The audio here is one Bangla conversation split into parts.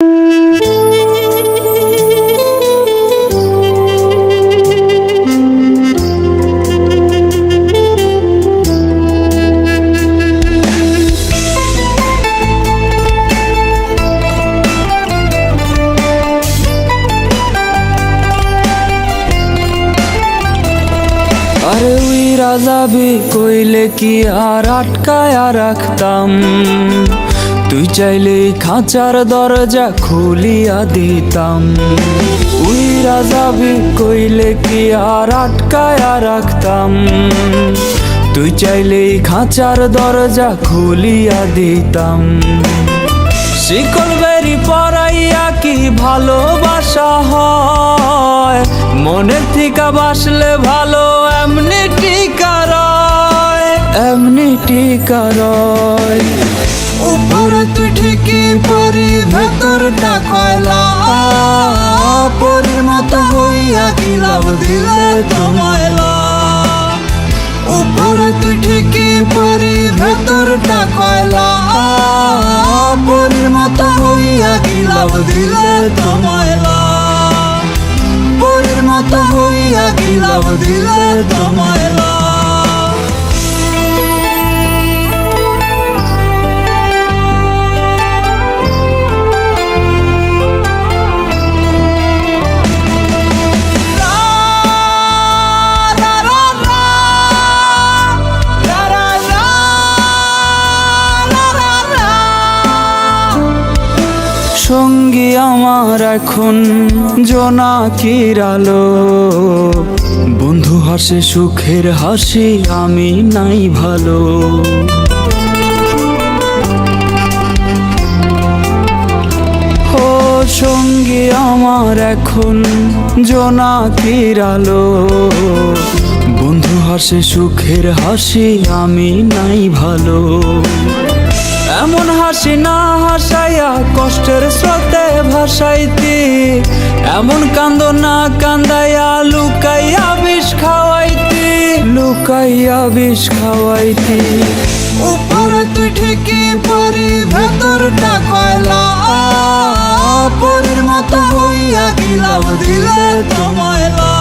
আরে উইরা যাবি কইলে কি আর আটকায়া রাখতাম, তুই চাইলে খাঁচার দরজা খুলিয়া দিতাম। উইরা যাবি কইলে কি আর আটকায়া রাখতাম, তুই চাইলে খাঁচার দরজা খুলিয়া দিতাম। শিকল বেরি পরাইয়া কি ভালোবাসা হয়, মনের থিকা বাসলে ভালো এমনি টিকা রয়, এমনি টিকা রয়। উপরে তুই ঠিকই পরি ভেতরটা কয়লা, পরির মতো হইয়া কি লাভ দিলে তোমায়লা। উপরে তুই ঠিকই পরি ভেতরটা কয়লা, পরির মতো হইয়া কি লাভ দিলে তোমায়লা। পরির মতো হইয়া কি লাভ দিলে তোমায়লা। সঙ্গী আমার এখন জোনাকির আলো, বন্ধু হাসে সুখের হাসি আমি নাই ভালো। ও সঙ্গী আমার এখন জোনাকির আলো, বন্ধু হাসে সুখের হাসি আমি নাই ভালো। এমন হাসি না হাসাইয়া কষ্টের স্রোতে ভাসাইতি, এমন কান্দ না কান্দাইয়া লুকাইয়া বিষ খাওয়াইতি, লুকাইয়া বিষ খাওয়াইতি। উপরে তুই ঠিকই পরি ভেতরটা কয়লা, পরির মতো হইয়া কি লাভ দিলে তোমায়লা।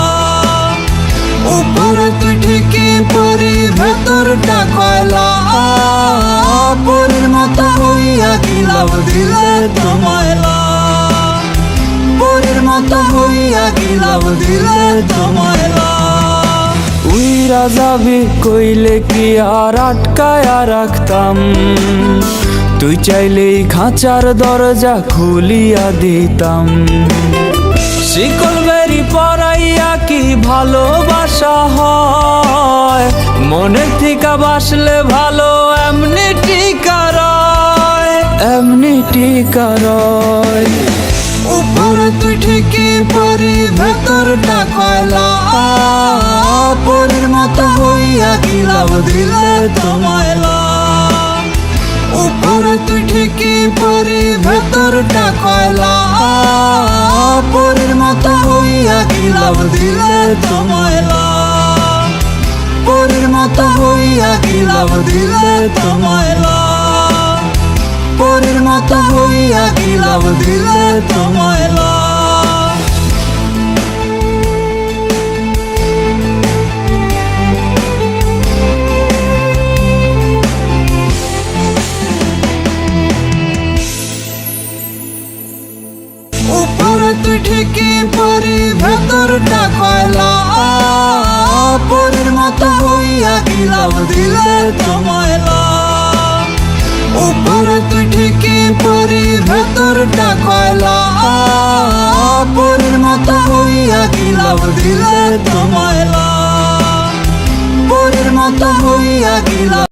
উপরে তুই ঠিকই পরি ভেতরটা কয়লা, পরির মতো হইয়া কি লাভ দিলে তোমায়লা। পরির মতো হইয়া কি লাভ দিলে তোমায়লা। উইরা যাবি কইলে কি আর আটকায়া রাখতাম, তুই চাইলেই খাঁচার দরজা খুলিয়া দিতাম। শিকল বেরি পরাইয়া কি ভালোবাসা হয়, মনের থিকা বাসলে ভালো এমনি টিকা রয়, এমনি টিকা রয়। উপরে তুই ঠিকই পরি ভেতরটা কয়লা, পরির মতো হইয়া কি লাভ দিলে তোমায়লা। উপরে তুই ঠিকই পরি ভেতরটা কয়লা, পরির মতো হইয়া কি লাভ দিলে তোমায়লা। পরির মতো হইয়া কি লাভ দিলে তোমায়লা। পরির মতো হইয়া কি লাভ দিলে তোমায়লা। উপরে তুই ঠিকই পরি ভেতরটা কয়লা, পরির মতো হইয়া কি লাভ দিলে তোমায়লা। উপরে তুই ঠিকই পরি ভেতরটা কয়লা, পরির মতো হইয়া কি লাভ দিলে তোমায়লা। পরির মতো হইয়া কি লাভ